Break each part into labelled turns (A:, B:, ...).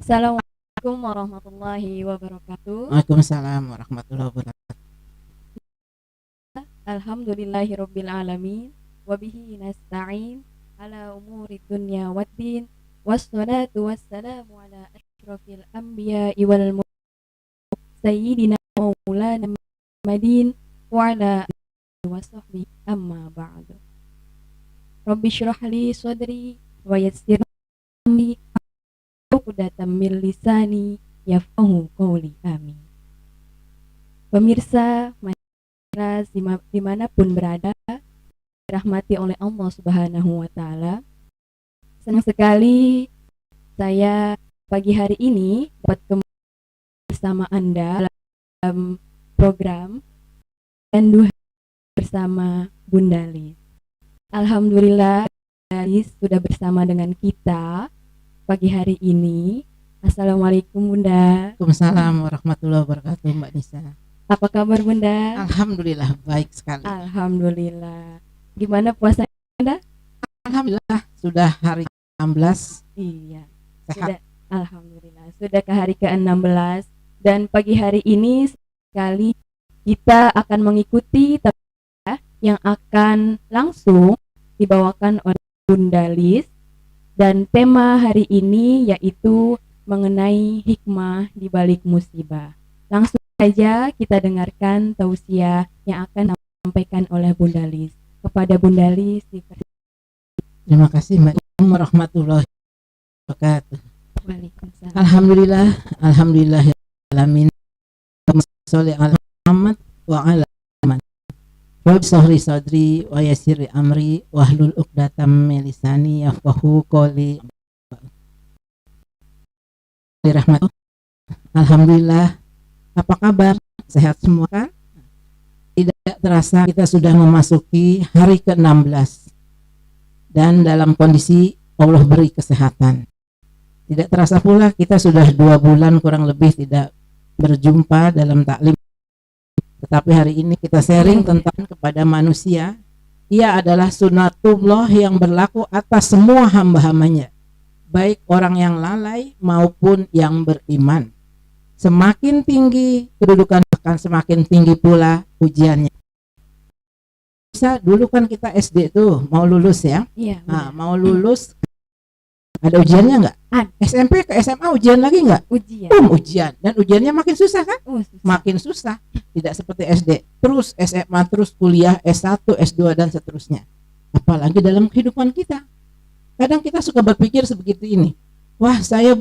A: Assalamualaikum warahmatullahi wabarakatuh.
B: Waalaikumsalam warahmatullahi wabarakatuh.
A: Alhamdulillahirabbil alamin wa bihi nasta'in ala umuri dunya waddin wassalatu wassalamu ala asyrafil anbiya'i wal mursalin sayyidina maulana Muhammadin wa ala alihi wa sahbihi amma ba'du. Rabbi shrah li sadri wa yassir li uqdatam min lisani yafqahu qawli. Amin. Pemirsa dimanapun berada, dirahmati oleh Allah Subhanahu wa Ta'ala, senang sekali saya pagi hari ini dapat kembali bersama Anda dalam program dan duha bersama Bunda Lis. Alhamdulillah, Bunda Lis sudah bersama dengan kita pagi hari ini. Assalamualaikum Bunda.
B: Waalaikumsalam warahmatullahi wabarakatuh, Mbak Nisa.
A: Apa kabar Bunda?
B: Alhamdulillah baik sekali.
A: Alhamdulillah. Gimana puasa Bunda?
B: Alhamdulillah sudah hari 16.
A: Iya.
B: Sehat.
A: Sudah, alhamdulillah sudah ke hari ke-16 dan pagi hari ini sekali kita akan mengikuti yang akan langsung dibawakan oleh Bunda Lis, dan tema hari ini yaitu mengenai hikmah di balik musibah. Langsung saja kita dengarkan tausiah yang akan disampaikan oleh Bunda Lis. Kepada Bunda Lis,
B: Terima kasih Mbak warahmatullahi wabarakatuh.
A: Waalaikumsalam.
B: Alhamdulillah alamin. Sholli ala Muhammad wa ala man. Rabbi shrah sadri wa yassir amri wahlul 'uqdatam min lisani yafqahu qawli. Alhamdulillah. Apa kabar? Sehat semua kan? Tidak terasa kita sudah memasuki hari ke-16 dan dalam kondisi Allah beri kesehatan. Tidak terasa pula kita sudah 2 bulan kurang lebih tidak berjumpa dalam taklim. Tetapi hari ini kita sharing tentang kepada manusia. Ia adalah sunatullah yang berlaku atas semua hamba-hambanya, baik orang yang lalai maupun yang beriman. Semakin tinggi kedudukan, akan semakin tinggi pula ujiannya. Bisa dulu kan kita SD tuh mau lulus ya.
A: Iya.
B: Nah, mau lulus ada ujiannya nggak? SMP ke SMA ujian lagi nggak?
A: Ujian.
B: Ujian, dan ujiannya makin susah kan?
A: Susah.
B: Makin susah. Tidak seperti SD, terus SMA, terus kuliah S1, S2 dan seterusnya. Apalagi dalam kehidupan kita. Kadang kita suka berpikir sebegitu ini. Wah, saya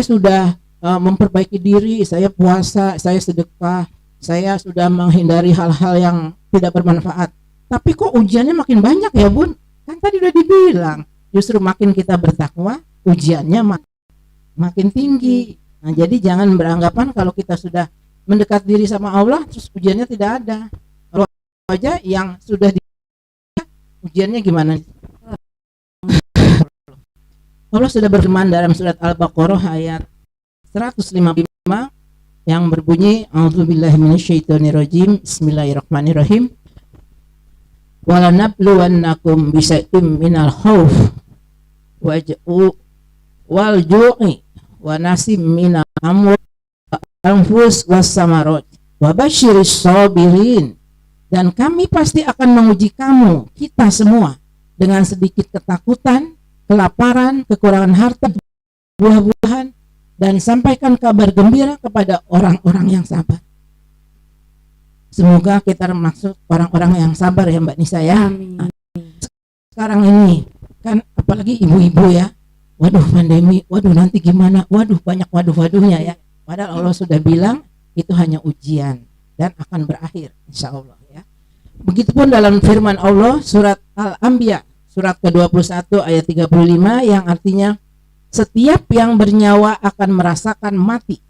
B: sudah memperbaiki diri, saya puasa, saya sedekah, saya sudah menghindari hal-hal yang tidak bermanfaat. Tapi kok ujiannya makin banyak ya Bun? Kan tadi udah dibilang, justru makin kita bertakwa, ujiannya makin tinggi. Nah, jadi jangan beranggapan kalau kita sudah mendekat diri sama Allah, terus ujiannya tidak ada. Kalau aja yang sudah ujiannya gimana? Allah sudah berfirman dalam surat Al-Baqarah ayat 155 yang berbunyi, A'udzubillahi minasyaitonirrajim, Bismillahirrahmanirrahim. Walanabluwannakum bisyai'im minal khauf wal ju'i wa nasim minal amwal anfus was samarat wa basyiris sabirin. Dan kami pasti akan menguji kamu, kita semua, dengan sedikit ketakutan, kelaparan, kekurangan harta, buah-buahan, dan sampaikan kabar gembira kepada orang-orang yang sabar. Semoga kita termasuk orang-orang yang sabar ya Mbak Nisa ya.
A: Amin.
B: Sekarang ini kan apalagi ibu-ibu ya, waduh pandemi, waduh nanti gimana, waduh banyak waduh-waduhnya ya. Padahal Allah sudah bilang itu hanya ujian dan akan berakhir insya Allah ya. Begitupun dalam firman Allah surat Al-Anbiya surat ke-21 ayat 35 yang artinya, setiap yang bernyawa akan merasakan mati.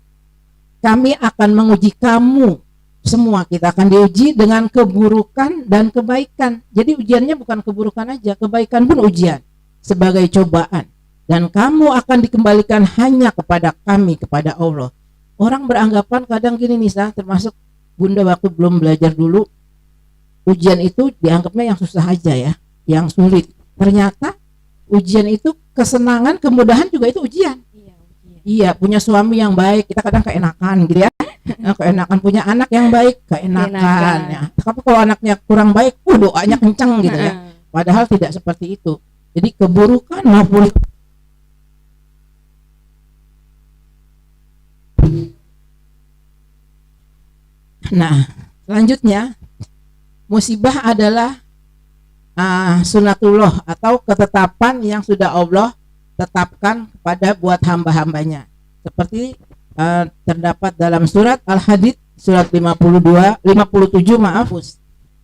B: Kami akan menguji kamu semua, kita akan diuji dengan keburukan dan kebaikan. Jadi ujiannya bukan keburukan aja, kebaikan pun ujian sebagai cobaan. Dan kamu akan dikembalikan hanya kepada kami, kepada Allah. Orang beranggapan kadang gini Nisa, termasuk Bunda waktu belum belajar dulu, ujian itu dianggapnya yang susah aja ya, yang sulit. Ternyata ujian itu kesenangan, kemudahan juga itu ujian. Iya, punya suami yang baik, kita kadang keenakan gitu ya. Keenakan punya anak yang baik, keenakan ya. Tapi kalau anaknya kurang baik, doanya kencang gitu ya. Padahal tidak seperti itu. Jadi keburukan maupun nah, selanjutnya musibah adalah sunatullah atau ketetapan yang sudah Allah tetapkan kepada buat hamba-hambanya. Seperti terdapat dalam surat Al-Hadid surat 57 maaf.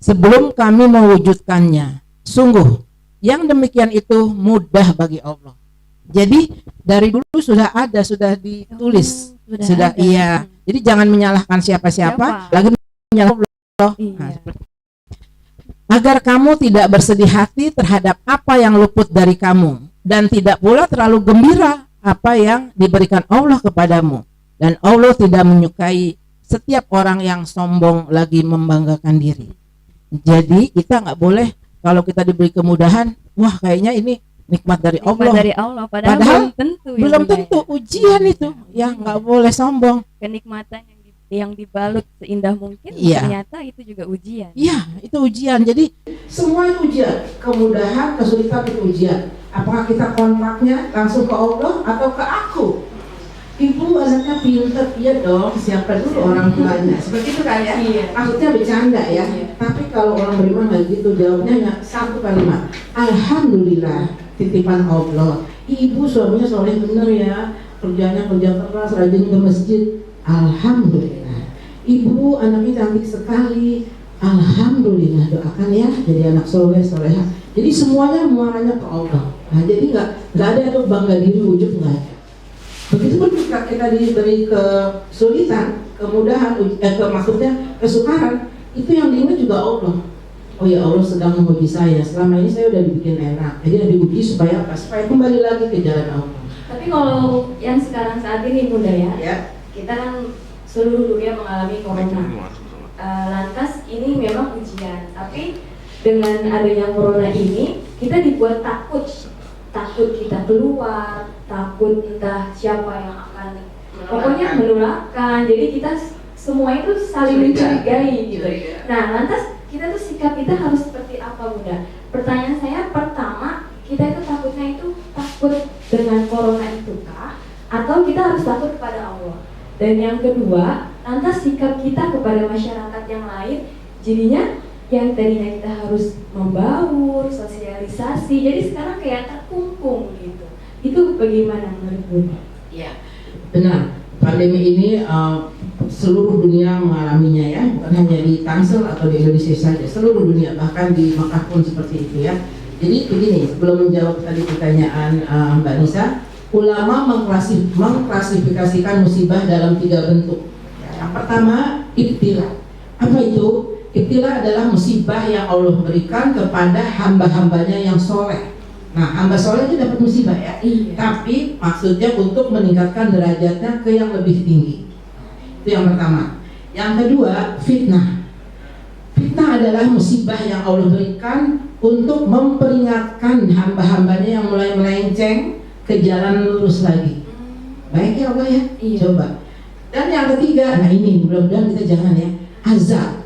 B: Sebelum kami mewujudkannya, sungguh yang demikian itu mudah bagi Allah. Jadi dari dulu sudah ada, sudah ditulis, sudah iya. Jadi jangan menyalahkan siapa-siapa, lagi menyalahkan Allah. Agar kamu tidak bersedih hati terhadap apa yang luput dari kamu, dan tidak pula terlalu gembira apa yang diberikan Allah kepadamu. Dan Allah tidak menyukai setiap orang yang sombong lagi membanggakan diri. Jadi kita nggak boleh kalau kita diberi kemudahan, wah kayaknya ini nikmat dari Allah. Padahal belum tentu ujian itu, ya nggak boleh sombong.
A: Kenikmatan yang dibalut seindah mungkin, ternyata itu juga ujian.
B: Iya, itu ujian. Jadi semua itu ujian. Kemudahan, kesulitan itu ujian. Apakah kita kontaknya langsung ke Allah atau ke aku? Ibu anaknya pintar, iya dong, siapa dulu orang tuanya. Seperti itu kan ya? Iya. Maksudnya bercanda ya. Iya. Tapi kalau orang beriman nggak gitu, jawabnya hanya satu kalimat, alhamdulillah, titipan Allah. Ibu suaminya soleh bener ya, kerjanya kerja keras, rajin ke masjid, alhamdulillah. Ibu anaknya cantik sekali, alhamdulillah, doakan ya jadi anak soleh soleha. Jadi semuanya muaranya ke Allah. Nah jadi nggak ada tuh bangga diri wujud, nggak ada. Begitupun ketika kita diberi kesulitan, kemudahan, maksudnya kesukaran, itu yang diingat juga Allah. Oh ya, Allah sedang menguji saya. Selama ini saya udah dibikin enak, jadi diuji supaya apa? Supaya kembali lagi ke jalan Allah.
A: Tapi kalau yang sekarang saat ini Bunda ya, kita kan seluruh dunia mengalami corona. Lantas ini memang ujian, tapi dengan adanya corona ini kita dibuat takut kita keluar, takut entah siapa yang akan pokoknya menularkan. Jadi kita semua itu saling mencurigai gitu. Nah, lantas kita tuh sikap kita harus seperti apa Bunda? Pertanyaan saya pertama, kita itu takutnya itu takut dengan corona itu kah? Atau kita harus takut kepada Allah? Dan yang kedua, lantas sikap kita kepada masyarakat yang lain jadinya yang tadinya kita harus membaur, sosialisasi, jadi sekarang kayak terkungkung gitu. Itu bagaimana menurut Bunda?
B: Ya, benar. Pandemi ini seluruh dunia mengalaminya ya, bukan hanya di Tangsel atau di Indonesia saja, seluruh dunia, bahkan di Makkah pun seperti itu ya. Jadi begini, sebelum menjawab tadi pertanyaan Mbak Nisa, ulama mengklasifikasikan musibah dalam 3 bentuk. Yang pertama, ibtila. Apa itu? Ibtila adalah musibah yang Allah berikan kepada hamba-hambanya yang soleh. Nah, hamba soleh itu dapat musibah ya. Iya. Tapi maksudnya untuk meningkatkan derajatnya ke yang lebih tinggi. Itu yang pertama. Yang kedua, fitnah. Fitnah adalah musibah yang Allah berikan untuk memperingatkan hamba-hambanya yang mulai melenceng ke jalan lurus lagi. Baik ya Allah ya? Iya. Coba. Dan yang ketiga, nah ini mudah-mudahan kita jangan ya, azab.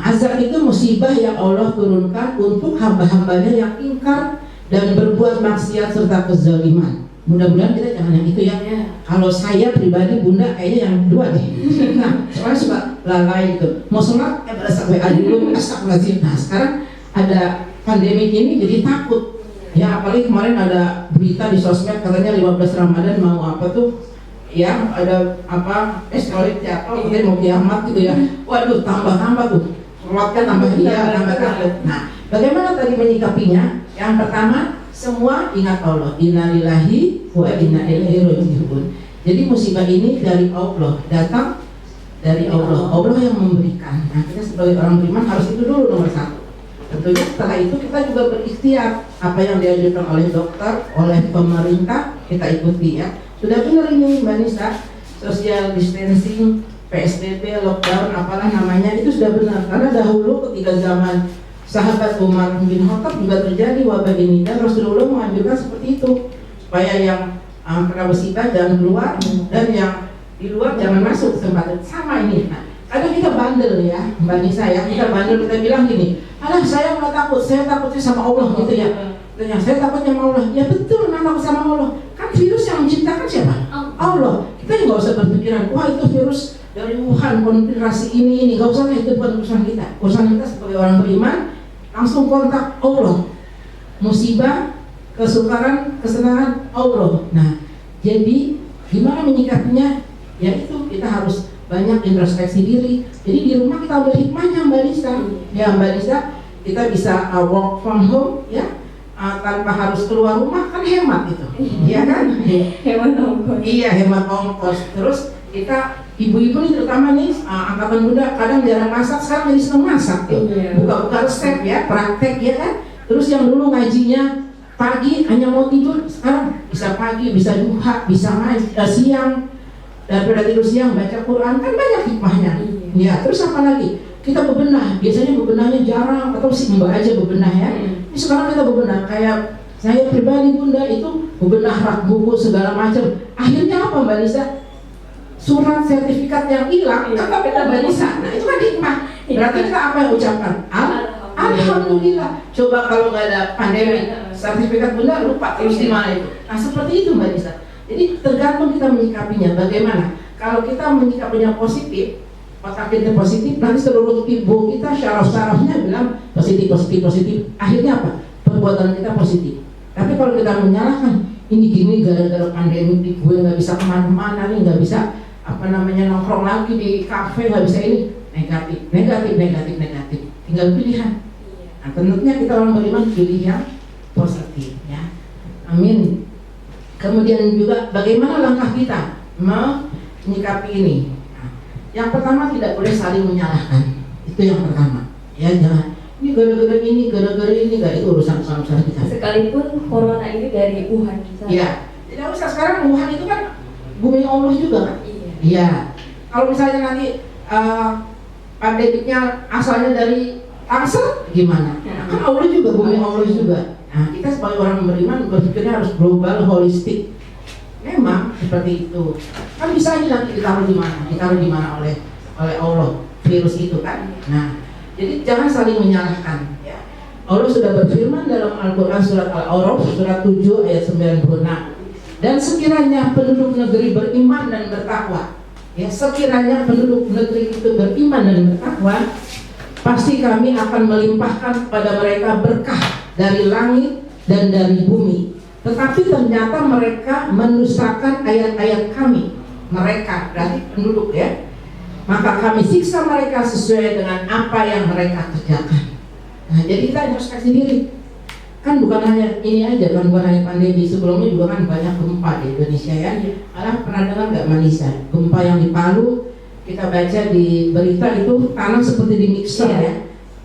B: Azab itu musibah yang Allah turunkan untuk hamba-hambanya yang ingkar dan berbuat maksiat serta kezaliman. Mudah-mudahan kita jangan yang itu ya. Kalau saya pribadi Bunda kayaknya yang kedua deh. Nah, soalnya suka lalai gitu. Mau sholat berasa WA dulu, astagfirullahaladzim. Nah sekarang ada pandemi ini jadi takut. Ya apalagi kemarin ada berita di sosmed katanya 15 Ramadan mau apa tuh? Ya ada apa asteroid jatuh, kemudian mau kiamat gitu ya. Waduh tambah tuh, sholatnya tambah takut. Nah, bagaimana tadi menyikapinya? Yang pertama, semua ingat Allah. Innalillahi wa inna ilaihi raji'un. Jadi musibah ini dari Allah, datang dari Allah. Allah yang memberikan. Nah, kita sebagai orang beriman harus itu dulu nomor 1. Tentunya setelah itu kita juga berikhtiar apa yang diajarkan oleh dokter, oleh pemerintah kita ikuti ya. Sudah benar ini Mbak Nisa, social distancing, PSBB, lockdown, apalah namanya itu sudah benar. Karena dahulu ketika zaman sahabat Umar bin Khattab juga terjadi wabah ini dan Rasulullah menganjurkan seperti itu supaya yang kena musibah jangan keluar, dan yang di luar jangan masuk tempat sama ini. Nah, kadang kita bandel ya, Mbak Nisa ya, kita bandel, kita bilang gini, alah saya nggak takut, saya takutnya sama Allah gitu ya. Tanya, saya takutnya sama Allah. Ya betul, memang takut sama Allah. Kan virus yang menciptakan siapa? Allah. Kita juga nggak usah berpikiran, wah itu virus dari Wuhan, konspirasi ini, nggak usah, itu bukan urusan kita. Urusan kita sebagai orang beriman, langsung kontak Allah. Musibah, kesukaran, kesenangan Allah. Nah, jadi gimana menyikapinya? Ya itu kita harus banyak introspeksi diri. Jadi di rumah kita ambil hikmahnya, Mbak Nisa. Ya Mbak Nisa, kita bisa work from home ya, tanpa harus keluar rumah, kan hemat itu. Iya kan?
A: Hemat ongkos.
B: Iya, hemat ongkos. Terus kita ibu-ibu nih terutama nih angkatan muda kadang jarang masak, sekarang jadi seneng masak tuh. Buka-buka resep ya, praktek ya kan. Terus yang dulu ngajinya pagi hanya mau tidur, sekarang bisa pagi, bisa duha, bisa siang. Daripada tidur siang baca Quran, kan banyak hikmahnya. Ya, terus apa lagi? Kita bebenah, biasanya bebenahnya jarang atau si Mbak aja bebenah ya. Ini sekarang kita bebenah, kayak saya pribadi Bunda itu bebenah rak buku segala macam. Akhirnya apa Mbak Nisa? Surat sertifikat yang hilang tetap kita Mbak Nisa. Nah itu kan hikmah. Berarti kita apa yang ucapkan? Alhamdulillah. Coba kalau nggak ada pandemi, sertifikat Bunda lupa terus di mana itu. Nah seperti itu Mbak Nisa. Jadi tergantung kita menyikapinya. Bagaimana? Kalau kita menyikapinya positif, otak kita positif, nanti seluruh tubuh kita syaraf-syarafnya bilang positif, positif, positif. Akhirnya apa? Perbuatan kita positif. Tapi kalau kita menyalahkan, ini gini gara-gara pandemi, gue nggak bisa kemana-mana nih, nggak bisa nongkrong lagi di kafe, nggak bisa ini, negatif, negatif, negatif, negatif. Tinggal pilihan. Nah, tentunya kita orang beriman pilih yang positif ya. Amin. Kemudian juga bagaimana langkah kita menyikapi ini? Nah, yang pertama tidak boleh saling menyalahkan. Itu yang pertama. Ya jangan. Ini gara-gara ini, gara-gara ini, gak itu urusan kita.
A: Sekalipun corona ini dari Wuhan misalnya.
B: Iya. Tidak usah, sekarang Wuhan itu kan bumi Allah juga kan? Iya. Kalau misalnya nanti pandemiknya asalnya dari Tangsel, gimana? Nah, kan Allah juga, bumi Allah juga. Nah, kita sebagai orang beriman berpikirnya harus global, holistik. Memang seperti itu. Kan bisa aja nanti ditaruh di mana? Ditaruh di mana oleh Allah virus itu kan? Nah, jadi jangan saling menyalahkan. Ya. Allah sudah berfirman dalam Al-Quran surat Al-A'raf surat 7 ayat 96. Dan sekiranya penduduk negeri beriman dan bertakwa, ya sekiranya penduduk negeri itu beriman dan bertakwa, pasti kami akan melimpahkan kepada mereka berkah dari langit dan dari bumi. Tetapi ternyata mereka mendustakan ayat-ayat kami. Mereka berarti penduduk ya. Maka kami siksa mereka sesuai dengan apa yang mereka kerjakan. Nah, jadi kita introspeksi diri. Kan bukan hanya ini aja, kan bukan hanya pandemi. Sebelumnya juga kan banyak gempa di Indonesia ya. Alah pernah dengar nggak Manisa? Gempa yang di Palu, kita baca di berita itu tanah seperti di mixer ya.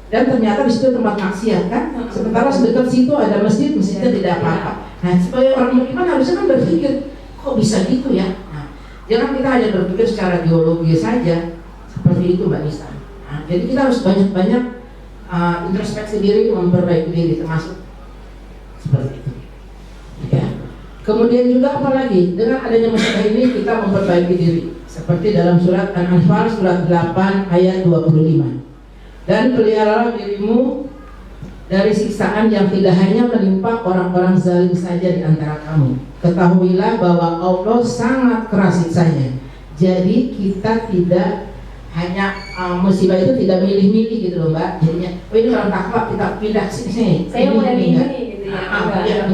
B: Dan ternyata di situ tempat maksiat kan. Sementara sedekat situ ada masjid, masjidnya tidak apa-apa. Nah, sebagai orang beriman harusnya kan berpikir, kok bisa gitu ya? Nah, jangan kita hanya berpikir secara biologi saja. Seperti itu Mbak Nisa. Nah, jadi kita harus banyak-banyak introspeksi diri, memperbaiki diri, termasuk seperti itu. Ya. Kemudian juga apa lagi? Dengan adanya masalah ini kita memperbaiki diri. Seperti dalam surat An-Anfal surat 8 ayat 25. Dan peliharalah dirimu dari siksaan yang tidak hanya menimpa orang-orang zalim saja di antara kamu. Ketahuilah bahwa Allah sangat keras siksanya. Jadi kita tidak hanya musibah itu tidak milih-milih gitu loh Mbak. Jadinya, oh ini orang takwa kita pindah sini.
A: Saya mau ini gitu ya.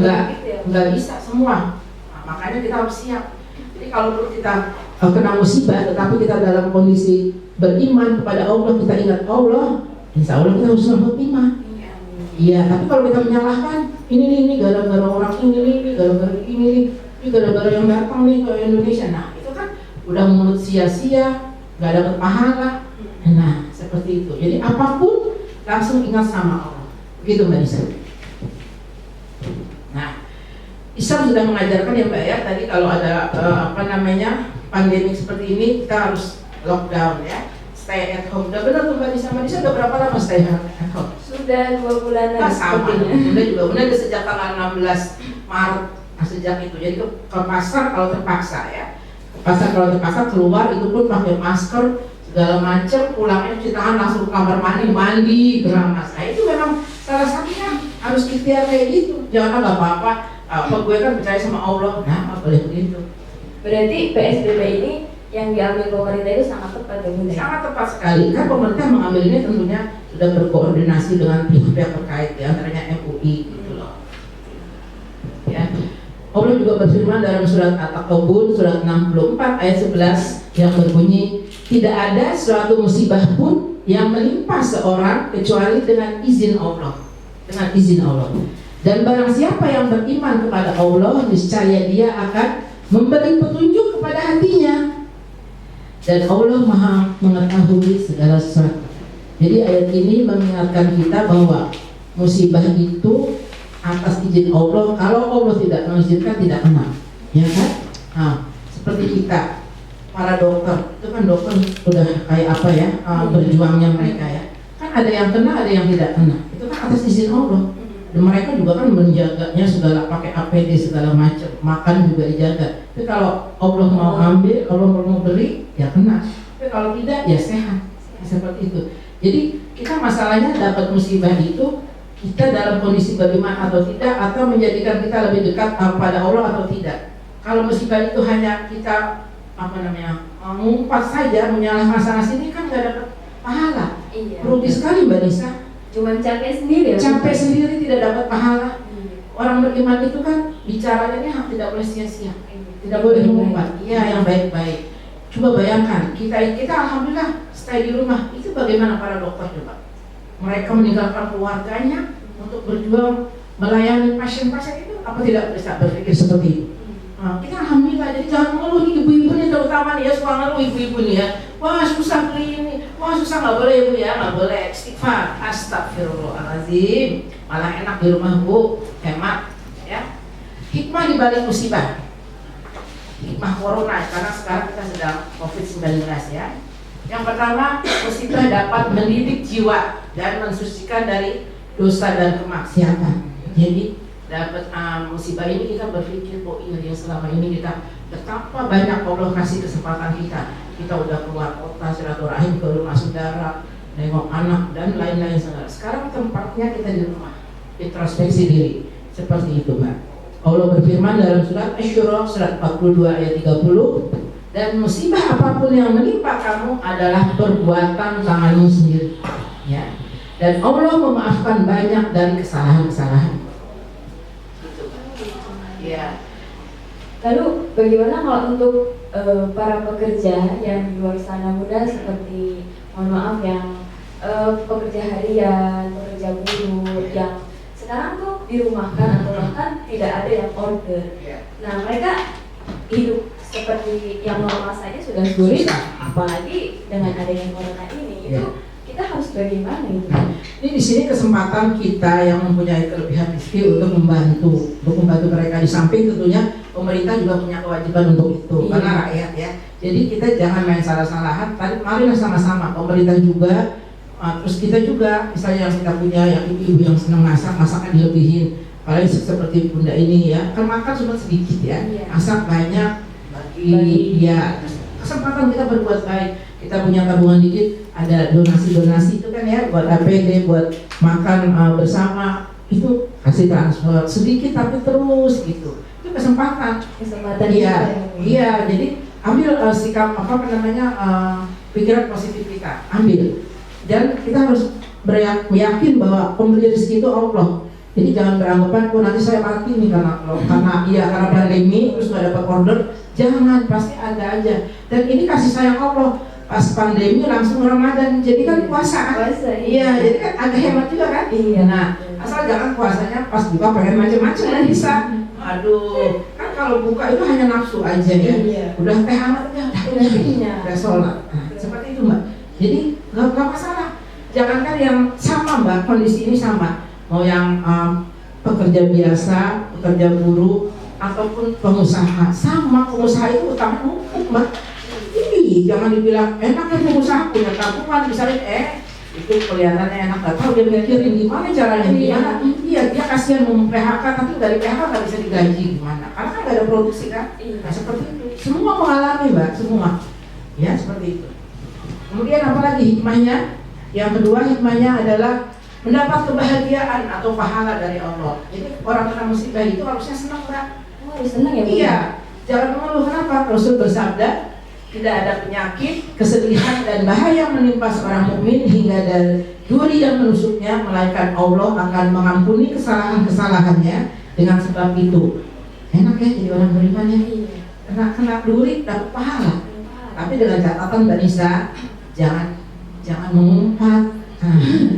B: Enggak bisa semua. Nah, makanya kita harus siap. Jadi kalau kita kena musibah, tetapi kita dalam kondisi beriman kepada Allah, kita ingat Allah, insya Allah kita harus selamat iman. Iya, tapi kalau kita menyalahkan ini gara-gara orang ini gara-gara ini gara-gara yang datang nih ke Indonesia, nah itu kan udah mulut sia-sia, nggak dapat pahala. Nah seperti itu. Jadi apapun langsung ingat sama Allah. Begitu Mbak Nisa. Nah, Islam sudah mengajarkan ya Mbak ya. Tadi kalau ada pandemi seperti ini kita harus lockdown ya. Stay at home. Udah benar tuh Mbak Nisa. Mbak Nisa udah berapa lama stay at home?
A: Sudah 2 bulanan.
B: Nah, sama. Bunda juga. Bunda udah sejak tanggal 16 Maret Nah, sejak itu jadi ke pasar kalau terpaksa ya, ke pasar kalau terpaksa keluar itu pun pakai masker segala macam, pulangnya cuci tangan langsung ke kamar mandi keramas. Nah itu memang salah satunya harus ikhtiar kayak gitu. Jangan nggak apa-apa, apa gue kan percaya sama Allah, nah nggak boleh begitu.
A: Berarti PSBB ini yang diambil pemerintah itu sangat tepat ya Bunda?
B: Sangat tepat sekali. Kan pemerintah mengambil ini tentunya sudah berkoordinasi dengan pihak-pihak terkait, di antaranya MUI gitu loh. Ya. Allah juga berfirman dalam surat At-Takabur surat 64 ayat 11 yang berbunyi, tidak ada suatu musibah pun yang menimpa seorang kecuali dengan izin Allah. Dengan izin Allah. Dan barang siapa yang beriman kepada Allah, niscaya dia akan memberi petunjuk kepada hatinya. Dan Allah Maha mengetahui segala sesuatu. Jadi ayat ini mengingatkan kita bahwa musibah itu atas izin Allah. Kalau Allah tidak mengizinkan tidak kena, ya kan? Nah, seperti kita para dokter, itu kan dokter sudah kayak apa ya, berjuangnya mereka ya. Kan ada yang kena, ada yang tidak kena. Itu kan atas izin Allah. Dan mereka juga kan menjaganya segala, pakai APD segala macam, makan juga dijaga. Tapi kalau Allah mau ambil, Allah mau beli, ya kena. Tapi kalau tidak, ya sehat. Seperti itu. Jadi kita masalahnya dapat musibah itu kita dalam kondisi beriman atau tidak, atau menjadikan kita lebih dekat kepada Allah atau tidak. Kalau musibah itu hanya kita mengumpat saja, menyalahkan sana sini, kan nggak dapat pahala.
A: Iya.
B: Rugi sekali Mbak Nisa.
A: Cuma capek sendiri ya?
B: Capek sendiri tidak dapat pahala. Orang beriman itu kan bicaranya tidak boleh sia-sia, tidak boleh mengumpat. Iya, yang baik-baik. Coba bayangkan, kita alhamdulillah stay di rumah. Itu bagaimana para dokter coba? Mereka meninggalkan keluarganya untuk berjuang melayani pasien-pasien itu, apa tidak bisa berpikir seperti itu? Nah, kita alhamdulillah, jadi jangan mengeluh nih ibu-ibu nih, terutama nih ya, suka ngeluh ibu-ibu nih ya. Wah susah beli ini, wah susah, nggak boleh bu ya, nggak boleh. Istighfar, astagfirullahaladzim. Malah enak di rumah bu, hemat ya. Hikmah di balik musibah, hikmah corona, karena sekarang kita sedang COVID-19 ya. Yang pertama, musibah dapat mendidik jiwa dan mensucikan dari dosa dan kemaksiatan. Jadi dapat musibah ini kita berpikir, oh iya ya, selama ini kita betapa banyak Allah kasih kesempatan kita. Kita udah keluar kota, silaturahim ke rumah saudara, nengok anak dan lain-lain segala. Sekarang tempatnya kita di rumah, introspeksi diri. Seperti itu Mbak. Allah berfirman dalam surat Asy-Syura surat 42 ayat 30, dan musibah apapun yang menimpa kamu adalah perbuatan tanganmu sendiri. Ya. Dan Allah memaafkan banyak dari kesalahan-kesalahan. Ya.
A: Lalu bagaimana kalau untuk para pekerja yang di luar sana Bunda, seperti mohon maaf yang pekerja harian, pekerja buruh yang sekarang tuh dirumahkan atau bahkan tidak ada yang order. Nah mereka hidup seperti yang normal saja sudah sulit, apalagi dengan adanya corona ini, itu kita harus bagaimana itu?
B: Ini di sini kesempatan kita yang mempunyai kelebihan rezeki untuk membantu mereka. Di samping tentunya pemerintah juga punya kewajiban untuk itu, karena rakyat ya. Jadi kita jangan main salah-salahan. Marilah sama-sama, pemerintah juga, terus kita juga, misalnya yang kita punya, yang ibu-ibu yang senang masak, masakan dilebihin. Paling seperti Bunda ini ya, kan makan cuma sedikit ya, masak banyak, bagi ya. Kesempatan kita berbuat baik. Kita punya tabungan dikit, ada donasi-donasi itu kan ya, buat APD, buat makan bersama, itu kasih transfer sedikit tapi terus gitu. Itu kesempatan. Iya, jadi ambil sikap pikiran positif kita, ambil. Dan kita harus yakin bahwa pemberi rezeki itu Allah. Jadi jangan beranggapan, oh nanti saya mati nih karena pandemi terus nggak dapat order. Jangan, pasti ada aja. Dan ini kasih sayang Allah. Pas pandemi langsung Ramadan, jadi kan puasa. Iya, jadi kan agak hemat juga kan. Iya. Nah, asal jangan puasanya pas buka pengen macam-macam kan bisa. Aduh, kan kalau buka itu hanya nafsu aja ya. Udah teh hangat ya, udah sholat. Nah, seperti itu Mbak. Jadi nggak masalah. Jangankan yang sama Mbak, kondisi ini sama. Mau yang pekerja biasa, pekerja buruh, ataupun pengusaha, sama. Pengusaha itu utama numpuk Mbak. Jangan dibilang enak ya pengusaha punya tabungan misalnya, itu kelihatannya enak, nggak tahu dia mikirin gimana caranya, gimana. Iya, dia kasihan mau PHK tapi dari PHK nggak bisa digaji gimana, karena kan nggak ada produksi kan. Nah seperti itu, semua mengalami Mbak, semua ya seperti itu. Kemudian apa lagi hikmahnya? Yang kedua hikmahnya adalah mendapat kebahagiaan atau pahala dari Allah. Jadi orang kena musibah itu harusnya senang Mbak.
A: Harus senang ya Bu?
B: Iya, jangan mengeluh. Kenapa? Rasul bersabda, tidak ada penyakit, kesedihan dan bahaya menimpa seorang mukmin hingga dari duri yang menusuknya, melainkan Allah akan mengampuni kesalahan-kesalahannya dengan sebab itu. Enak ya jadi orang beriman ya. Kena duri dapat pahala. Tapi dengan catatan Mbak Nisa, jangan mengumpat.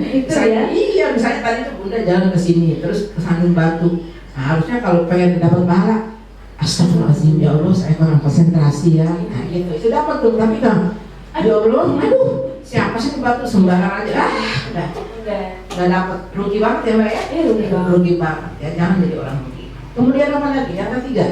A: Itu ya?
B: Iya, misalnya tadi tuh Bunda jalan ke sini, terus ke Sandung Batu. Nah, harusnya kalau pengen dapat pahala, astagfirullahaladzim, ya Allah saya kurang konsentrasi ya. Nah gitu, itu dapat tuh. Tapi kan, ya Allah, aduh, siapa sih batu sembarang aja? Udah nggak dapat, rugi banget ya Mbak ya? Rugi banget ya, jangan jadi orang rugi. Kemudian apa lagi? Yang ketiga,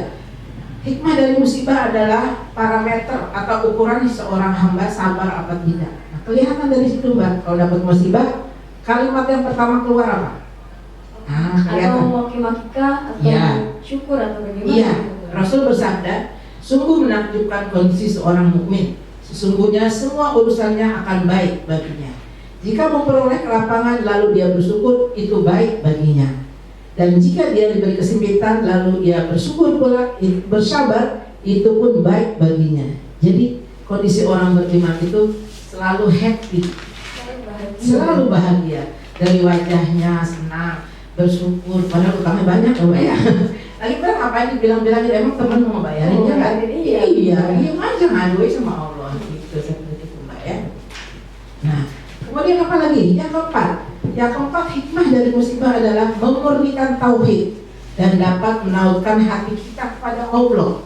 B: hikmah dari musibah adalah parameter atau ukuran seorang hamba sabar apa tidak. Nah, kelihatan dari situ Mbak, kalau dapat musibah, kalimat yang pertama keluar apa? Nah, kelihatan.
A: Atau maki-maki atau
B: ya.
A: syukur atau bagaimana?
B: Iya, Rasul bersabda, sungguh menakjubkan kondisi seorang mukmin. Sesungguhnya semua urusannya akan baik baginya. Jika memperoleh kelapangan lalu dia bersyukur, itu baik baginya. Dan jika dia diberi kesempitan lalu dia bersyukur pula, bersabar, itu pun baik baginya. Jadi kondisi orang beriman itu selalu happy, selalu bahagia. Dari wajahnya senang, bersyukur, padahal utangnya banyak loh Mbak ya. Lagi kan ngapain dibilang-bilangin, emang temen mau bayarinnya kan? Iya, diam aja ngadu sama Allah gitu, seperti itu Mbak ya. Nah, kemudian apa lagi? Yang keempat hikmah dari musibah adalah memurnikan tauhid dan dapat menautkan hati kita kepada Allah.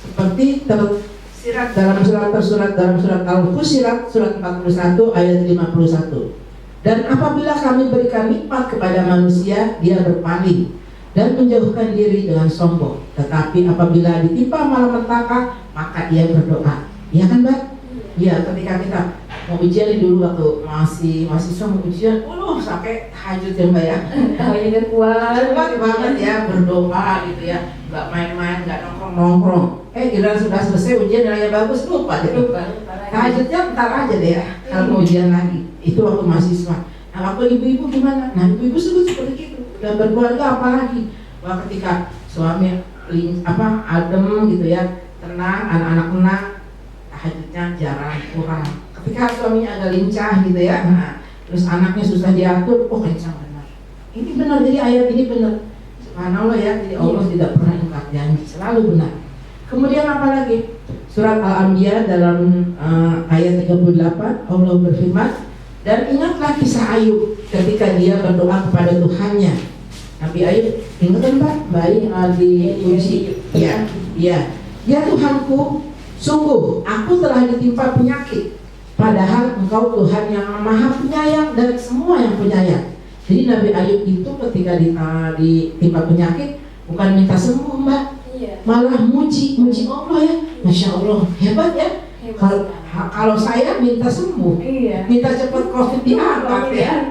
B: Seperti tersirat dalam surat Al-Fussilat surat 41 ayat 51. Dan apabila kami berikan nikmat kepada manusia, dia berpaling dan menjauhkan diri dengan sombong. Tetapi apabila ditimpa malapetaka, maka dia berdoa. Iya kan Mbak? Iya, ketika kita mau ujian dulu waktu masih mahasiswa mau ujian, sampai tahajud ya Mbak ya.
A: Tahajudnya kuat
B: banget ya, berdoa gitu ya, nggak main-main, nggak nongkrong. Giliran sudah selesai ujian nilainya bagus, lupa deh. Tahajudnya bentar aja deh ya, kalau mau ujian lagi. Itu waktu mahasiswa. Nah waktu ibu-ibu gimana? Nah ibu-ibu seperti itu. Dan berkeluarga apalagi? Wah ketika suami adem gitu ya, tenang, anak-anak tenang, tahajudnya jarang, kurang. Ketika suaminya agak lincah gitu ya, nah, terus anaknya susah diatur, kencang benar. Ini benar, jadi ayat ini benar. Subhanallah ya, jadi Allah tidak pernah ingkar janji, selalu benar. Kemudian apa lagi? Surat Al-Anbiya dalam ayat 38 Allah berfirman, dan ingatlah kisah Ayub ketika dia berdoa kepada Tuhannya. Nabi Ayub, ingat kan Pak? Bayi diuji. Ya Tuhanku, sungguh aku telah ditimpa penyakit, padahal Engkau Tuhan yang Maha Penyayang dan semua yang penyayang. Jadi Nabi Ayub itu ketika ditimpa penyakit bukan minta sembuh Mbak, malah muji Allah ya. Masya Allah, hebat ya. Kalau saya minta sembuh, minta cepat COVID diangkat ya.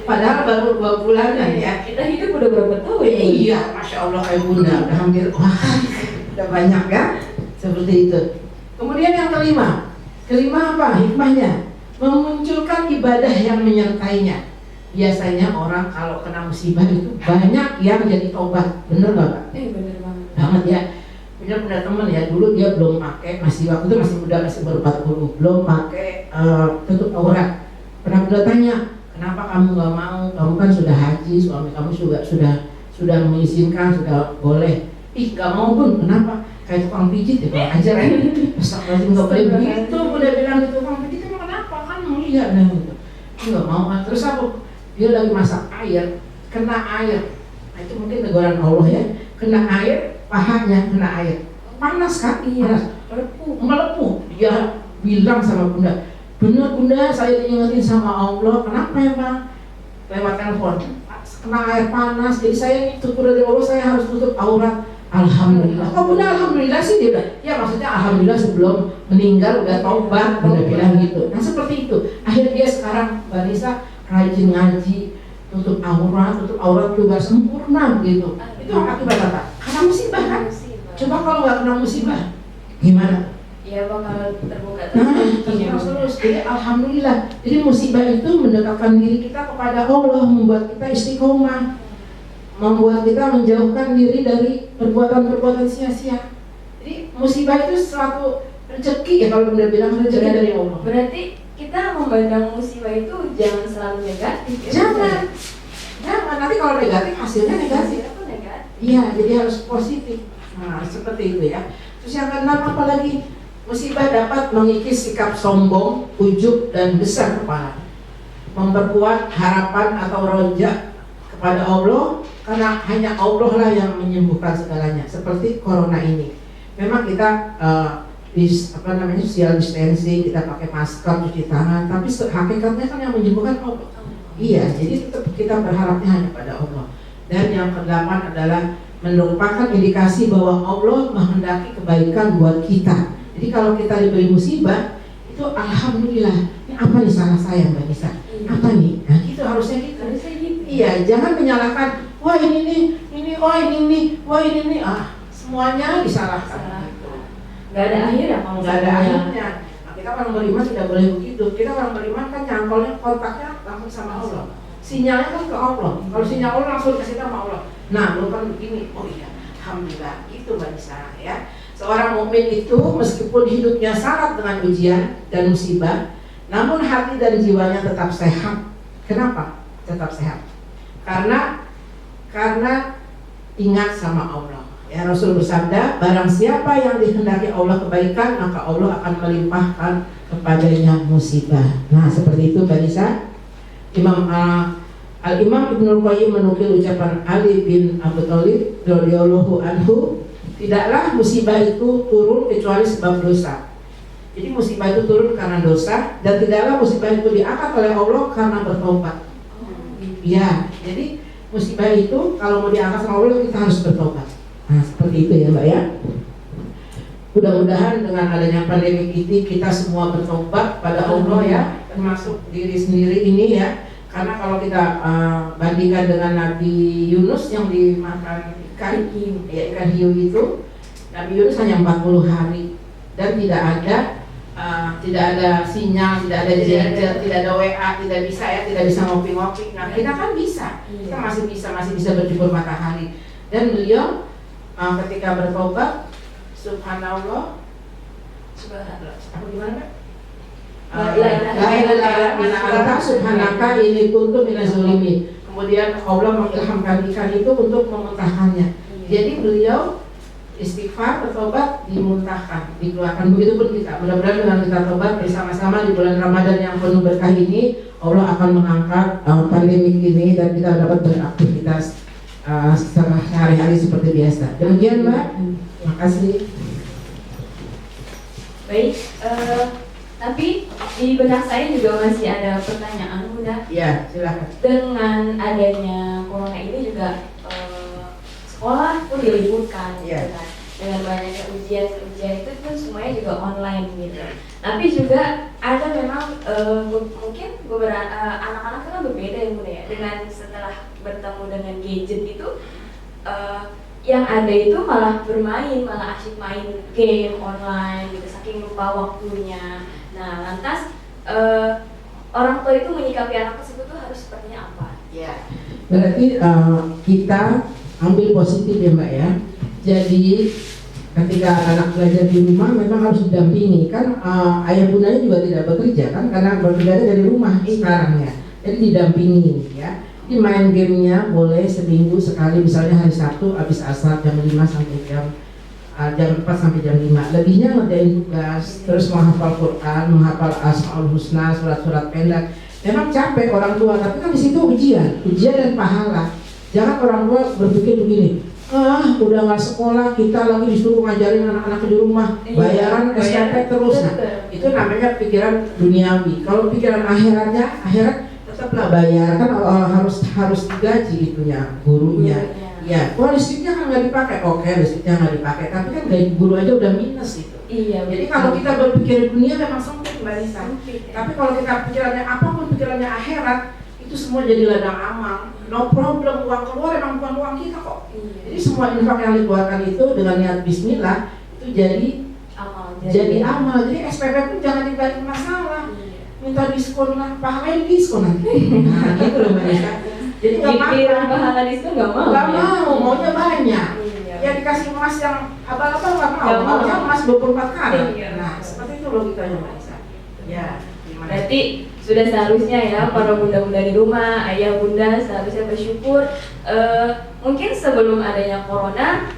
B: Padahal baru 2 bulanan ya.
A: Kita hidup udah berapa tahun?
B: Iya, Masya Allah kayak Bunda, udah hampir, udah banyak ya. Seperti itu. Kemudian yang kelima apa hikmahnya? Memunculkan ibadah yang menyertainya. Biasanya orang kalau kena musibah itu banyak yang jadi tobat, bener nggak Pak?
A: Bener
B: banget ya. Punya teman ya, dulu dia belum pakai, masih waktu itu masih muda, masih baru 40, belum pakai tutup aurat. Pernah Bunda tanya, kenapa kamu nggak mau? Kamu kan sudah haji, suami kamu juga sudah mengizinkan, sudah boleh. Nggak mau Bun, kenapa? Kayak tukang pijit ya, kurang ajar ya. Astagfirullahaladzim, nggak boleh begitu. Bunda bilang gitu, tukang pijit emang kenapa? Kan mulia nah gitu. Nggak mau. Terus apa? Dia lagi masak air, kena air. Nah itu mungkin teguran Allah ya. Kena air, pahanya kena air, panas kan? Panas, melepuh. Dia bilang sama Bunda, benar Bunda, saya diingetin sama Allah. Kenapa ya Bang? Lewat telepon, kena air panas. Jadi saya tutup dari Allah, saya harus tutup aurat. Alhamdulillah. Kok Bunda alhamdulillah sih? Dia bilang, ya maksudnya alhamdulillah sebelum meninggal udah taubat. Bunda bilang gitu. Nah seperti itu. Akhirnya dia sekarang Mbak Nisa rajin ngaji, tutup aurat juga sempurna gitu. Itu akibat apa? Karena musibah kan? Coba kalau nggak kena musibah, gimana?
A: Ya bakal terbuka
B: terus. Jadi alhamdulillah. Jadi musibah itu mendekatkan diri kita kepada Allah, membuat kita istiqomah, membuat kita menjauhkan diri dari perbuatan-perbuatan sia-sia. Jadi musibah itu suatu rezeki ya, kalau Bunda bilang rezeki dari Allah.
A: Berarti kita memandang musibah itu jangan selalu negatif.
B: Jangan. Nanti kalau negatif hasilnya negatif. Iya, jadi harus positif. Nah, seperti itu ya. Terus yang keenam apalagi? Musibah dapat mengikis sikap sombong, ujub, dan besar kepala, memperkuat harapan atau roja kepada Allah, karena hanya Allah lah yang menyembuhkan segalanya. Seperti corona ini, memang kita social distancing, kita pakai masker, cuci tangan, tapi hakikatnya kan yang menyembuhkan Allah. Iya, jadi tetap kita berharapnya hanya pada Allah. Dan yang kedelapan adalah merupakan indikasi bahwa Allah menghendaki kebaikan buat kita. Jadi kalau kita diberi musibah, itu alhamdulillah. Ini apa nih salah saya Mbak Nisa? Apa nih? Nah gitu harusnya gitu. Iya, jangan menyalahkan. Wah ini nih, wah ini nih. Semuanya disalahkan.
A: Gak ada akhirnya kalau
B: nggak ada akhirnya. Nah, kita orang beriman tidak boleh begitu. Kita orang beriman kan nyangkolnya kontaknya langsung sama Allah. Sinyalnya kan ke Allah. Kalau sinyal Allah langsung kasih sama Allah. Nah, lu kan begini. Oh iya, alhamdulillah. Itu Mbak Nisa ya. Seorang mukmin itu meskipun hidupnya syarat dengan ujian dan musibah, namun hati dan jiwanya tetap sehat. Kenapa? Tetap sehat. Karena ingat sama Allah. Ya, Rasul bersabda, barang siapa yang dikehendaki Allah kebaikan, maka Allah akan melimpahkan kepadanya musibah. Nah, seperti itu Mbak Nisa. Al-Imam Ibnul Qayyim menukil ucapan Ali bin Abi Thalib radhiyallahu anhu, tidaklah musibah itu turun kecuali sebab dosa. Jadi musibah itu turun karena dosa, dan tidaklah musibah itu diangkat oleh Allah karena bertobat. Ya, jadi musibah itu kalau mau diangkat sama Allah kita harus bertobat. Nah, seperti itu ya Mbak ya. Mudah-mudahan dengan adanya pandemi ini kita semua bertobat pada Allah ya, termasuk diri sendiri ini ya. Karena kalau kita bandingkan dengan Nabi Yunus yang dimakan ikan hiu itu, Nabi Yunus hanya 40 hari dan tidak ada sinyal, tidak ada jejer, tidak ada WA, tidak bisa ngopi-ngopi. Nah kita kan bisa, kita masih bisa berjemur matahari. Dan beliau ketika bertobat, subhanallah, apa gimana? La ilaha illa anta subhanaka inni kuntu minaz zalimin. Kemudian Allah mengilhamkan ikan itu untuk memuntahkannya. Jadi beliau istighfar, bertobat, dimuntahkan, dikeluarkan. Begitupun kita. Mudah-mudahan dengan kita tobat bersama-sama di bulan Ramadan yang penuh berkah ini, Allah akan mengangkat pandemi ini dan kita dapat beraktivitas sehari-hari seperti biasa. Demikian Mbak. Terima kasih.
A: Baik. Tapi di benak saya juga masih ada pertanyaan Bunda.
B: Ya, silakan.
A: Dengan adanya corona ini juga sekolah pun diliburkan, gitu kan. Dengan banyaknya ujian itu pun semuanya juga online gitu. Tapi juga ada memang mungkin beberapa anak-anak kan berbeda ya Bunda ya. Dengan setelah bertemu dengan gadget itu, yang ada itu malah bermain, malah asyik main game online gitu, saking lupa waktunya. Nah, lantas orang tua itu menyikapi anak tersebut tuh harus sepertinya apa?
B: Ya, berarti kita ambil positif ya Mbak ya. Jadi ketika anak belajar di rumah memang harus didampingi kan, ayah bundanya juga tidak bekerja kan, karena bekerja dari rumah sekarang ya. Jadi didampingi ya. Jadi main gamenya boleh seminggu sekali, misalnya hari Sabtu habis asar jam 5 sampai jam 4 sampai jam 5. Lebihnya ngerjain tugas, terus menghafal Quran, menghafal Asmaul Husna, surat-surat pendek. Memang capek orang tua, tapi kan di situ ujian dan pahala. Jangan orang tua berpikir begini, udah nggak sekolah, kita lagi disuruh ngajarin anak-anak di rumah, bayaran SPP terus. Nah, itu namanya pikiran duniawi. Kalau pikiran akhirat tetaplah bayar kan, harus digaji itunya gurunya. Iya, wah listriknya kan nggak dipakai, oke listriknya nggak dipakai, tapi kan gaji guru aja udah minus gitu.
A: Iya.
B: Jadi kalau kita berpikir dunia memang sempit Mbak Nisa.
A: Sempit, ya.
B: Tapi kalau kita pikirannya apapun pikirannya akhirat, itu semua jadi ladang amal. No problem, uang keluar emang bukan uang kita kok.
A: Iya.
B: Jadi semua infak yang dikeluarkan itu dengan niat Bismillah itu jadi
A: Amal.
B: jadi amal. Jadi SPP pun jangan dibalik masalah.
A: Iya.
B: Minta diskon lah, pahalanya diskon nanti. Nah gitu loh Mbak Nisa. Jadi nggak
A: Pikiran
B: apa-apa.
A: pahala di situ nggak mau.
B: Nggak
A: ya?
B: mau, maunya banyak.
A: Iya.
B: Ya dikasih emas yang abal-abal nggak mau,
A: Nggak mau.
B: maunya emas 24 karat.
A: Iya.
B: Nah seperti itu logikanya Mbak Nisa. Ya, gimana?
A: Berarti sudah seharusnya ya para bunda-bunda di rumah, ayah bunda seharusnya bersyukur. Mungkin sebelum adanya corona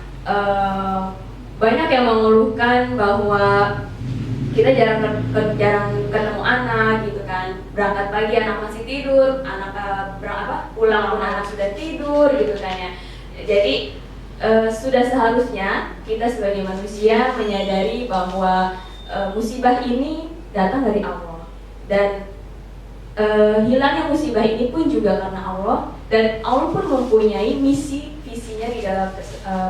A: banyak yang mengeluhkan bahwa kita jarang ketemu anak gitu kan, berangkat pagi anak masih tidur, anak pulang pun anak sudah tidur gitu kan ya. Jadi sudah seharusnya kita sebagai manusia menyadari bahwa musibah ini datang dari Allah, dan hilangnya musibah ini pun juga karena Allah, dan Allah pun mempunyai visinya di dalam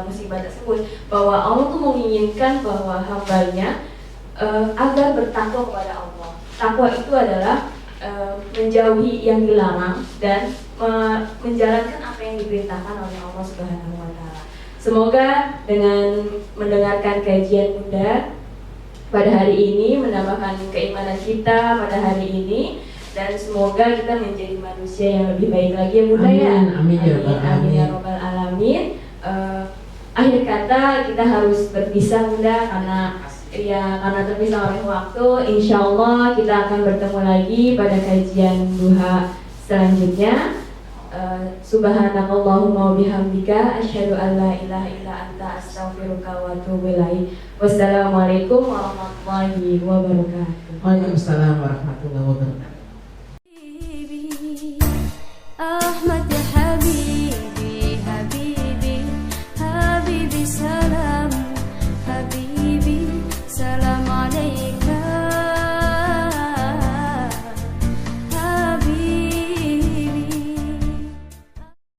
A: musibah tersebut, bahwa Allah tuh menginginkan bahwa hambanya agar bertakwa kepada Allah. Takwa itu adalah menjauhi yang dilarang dan menjalankan apa yang diperintahkan oleh Allah Subhanahu wa taala. Semoga dengan mendengarkan kajian Bunda pada hari ini menambahkan keimanan kita pada hari ini, dan semoga kita menjadi manusia yang lebih baik lagi ya Bunda. Ya.
B: Amin ya Rabbal
A: Amin ya Rabbal alamin. Akhir kata kita harus berpisah Bunda karena terpisah oleh waktu. Insya Allah kita akan bertemu lagi pada kajian duha selanjutnya. Subhanakallahumma wa bihamdika asyhadu an la ilaha illa anta astaghfiruka wa atubu ilaik. Wassalamualaikum warahmatullahi wabarakatuh.
B: Waalaikumsalam warahmatullahi wabarakatuh.